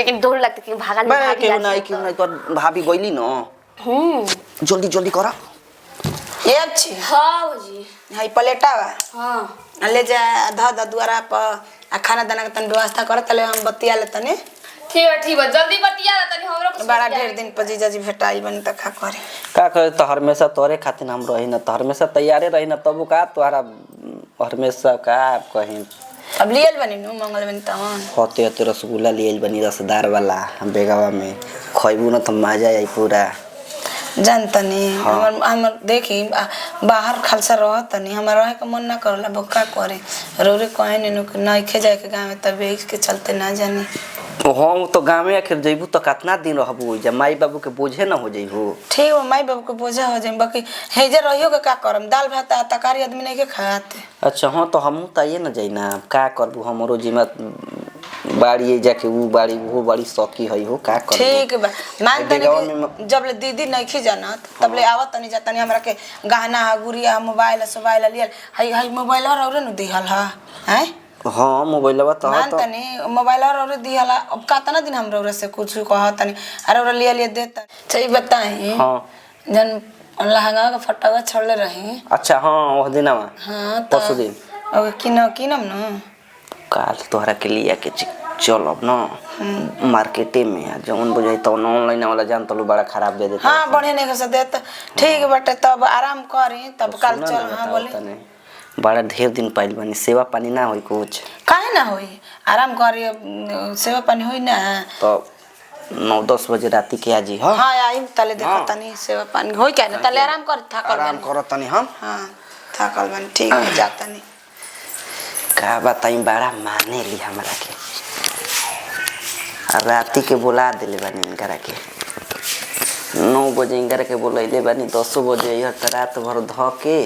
लेकिन डर लगता कि भागा नहीं क्यों नहीं तो भाभी गईली न जल्दी जल्दी करा ये अच्छी हाँ जी हाई प्लेटा बा हाँ ले जा ध दुआरा पर खाना दाना के तन व्यवस्था कर तले हम बतिया ले तने ठीक है जल्दी बतिया तनी हमरो कुछ बड़ा ढेर दिन पर जीजा जी भेटाई बन त खा करे का करे तो हमेशा तोरे खातिर हम रही न तो हमेशा तैयारे रही न तब का तोहरा हमेशा का कहीं अब लियल बनी नु मंगल बनी तवन होते होते रसगुल्ला लियल बनी रसदार वाला बेगावा में खइबू न तो मजा आई पूरा जानतनी हमर देखी बाहर खालसा रहतनी हमर रहे के मन ना करला बक्का करे रोरे कहे नु नहीं खे जाए के गांव में तब के चलते ना जानी हम तो गाँव में आखिर जइबू तो कितना दिन रहबू जब माई बाबू के बोझे न हो जइबू ठीक हो माई बाबू के बोझा हो जाए बाकी हेजे रहियो के का करम दाल भात तरकारी आदमी नहीं के खाते अच्छा हाँ तो हम ताइए न जाइना का करबू हमरो जिम्मा बाड़ी जाके वो बाड़ी वो बड़ी शौकी है हो का कर ठीक बा मान तनी जब ले दीदी नहीं खी जानत तब ले आवत तनी जातनी हमरा के गहना गुड़िया मोबाइल लियल हई मोबाइल और न दिहल है हां मोबाइलवा तो मान तनी मोबाइल और दिहल अब कितना दिन हमरा से कुछ कहत तनी अरे और लिया देता सही बताई हां जन लहंगा का फटावा छोड़ले रही अच्छा हां वो दिनवा हां परसों दिन अब किनम न काल तोहरा के लिए के चलब न मार्केटे में जौन बुझाई तो ऑनलाइन वाला जान तो बड़ा खराब दे देता हां बढ़े नहीं कर देत ठीक बटे तब आराम करी तब कल चल हां बोले बड़ा ढेर दिन पहले बनी सेवा पानी ना होई कुछ काहे ना होई आराम करी सेवा पानी होई ना तो 9-10 बजे राती के आजी हां हां आई तले देखा तनी सेवा पानी होई क्या ना तले आराम कर थकल आराम करत तनी हम हां थकल बन ठीक हो जाता नहीं का बताई बड़ा माने ली हमरा के राती के बुला दिले बानी इनकरा के 9 बजे इनकरा के बुलाइले बानी 10 बजे यह रात भर ध के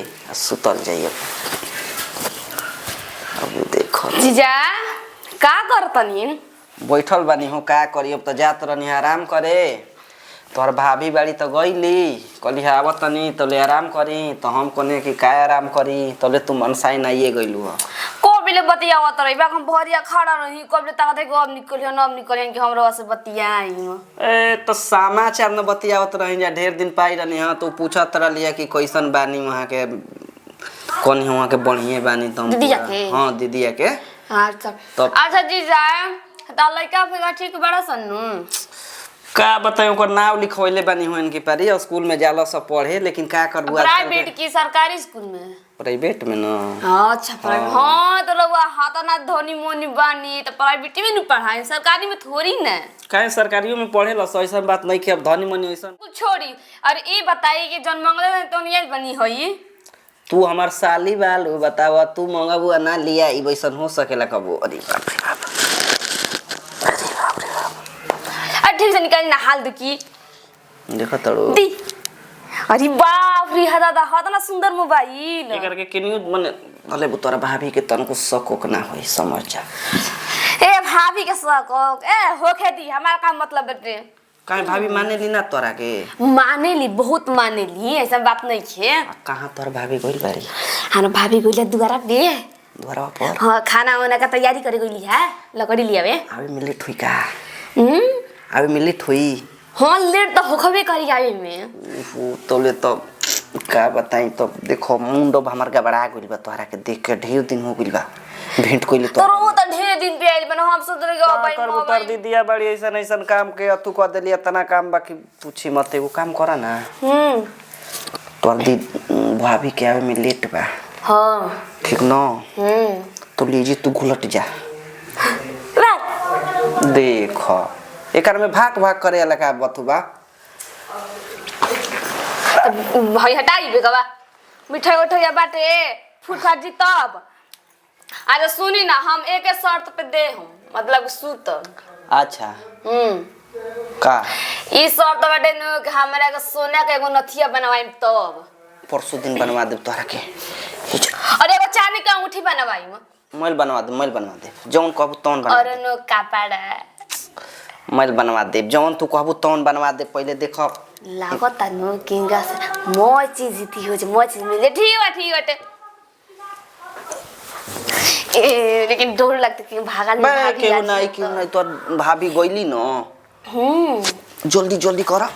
सुतल जाइए अब देखो जीजा का करतनी बैठल बानी हो का करी अब तो जात रहनी आराम करे तोहर भाभी बाड़ी तो गईली कहली आवत तनी तो ले आराम करी तो हम कोने कि का आराम करी तले तू मनसाई नाइए गइलू ह कोबले बतियावत रही बा हम भरिया खड़ा रही कोबले ताकत के अब निकलियो कि हमरा से बतियाई ए तो समाचार न बतियावत रही जा ढेर दिन पाई रहनी हां तो पूछत रहलिया कि कैसन बानी वहां के कोन वहां के बढ़िए बानी तुम दीदिया के हां दीदिया के अच्छा जीजा त लइका फेगा ठीक बड़ा सन्नू का बताई ओकर नाम लिखवले बानी हो इनके पारी स्कूल में जाला सब पढ़े लेकिन का करबू प्राइवेट की सरकारी स्कूल में प्राइवेट में न अच्छा हां तो रउआ हाथ ना धोनी मोनी बानी तो प्राइवेट में न पढ़ाई सरकारी में थोड़ी ना काहे सरकारियों में पढ़े ला ऐसा बात नहीं कि अब धनी मनी ऐसा कुछ छोड़ी और ई बताई कि जन मंगले तो नहीं बनी होई तू हमार साली बाल बतावा तू मंगाबू ना लिया ई वैसन हो सकेला कबो अरे बाप रे बाप ठीक से निकाल ना हाल दुकी देखो तड़ो दी अरे बाप रे दादा हाथ सुंदर मोबाइल एकर के किनियो माने भले तोरा भाभी के तनको शक ना होई समझ जा ए भाभी के शक ए होखे दी हमारा का मतलब बेटे काहे भाभी माने ली ना तोरा के माने ली बहुत माने ली ऐसा बात नहीं छे कहां तोर भाभी गइल बारी हां भाभी गइल दुआरा पे दुआरा पर हां खाना वाना का तैयारी करे गइली है लकड़ी लियावे अबे मिले ठुई का अबे मिले ठुई हां लेट तो होखबे करी आवे में तोले तो का बताई तो देखो मुंडो हमर गबड़ा गइल बा तोहरा के देख के ढेर दिन हो गइल बा भेंट कइले तो वो तो ढेर दिन पे आइल बना हम सोच रहे कि भाई कर उतर दीदिया बड़ी ऐसन काम के अतु कर देलिया तना काम बाकी पूछी मत एगो काम करा ना तोर दी भाभी के आवे में लेट बा हां ठीक न तो लीजिए तू घुलट जा देखो एकर में भाग भाग करे लगा बतुबा भाई हटाई बेगवा मिठाई उठाई बाटे फुटफाट जी तब अरे सुनी ना हम एक शर्त पे दे हम मतलब सूत अच्छा का ई शर्त बाटे न कि हमरा के सोना के एगो नथिया बनवाई तब परसों दिन बनवा दे तोहरा के अरे एगो चांदी के अंगूठी बनवाई मैल बनवा दे जौन कहबू तौन बनवा अरे नो कपड़ा मैल बनवा दे जौन तू कहबू तौन बनवा दे पहले देखो लागत नो किंगा से मोय चीज थी हो जे मोय चीज मिले ठीक बाटे लेकिन डर लगता कि भागा बे क्यों नहीं तोर भाभी गइली न जल्दी जल्दी कर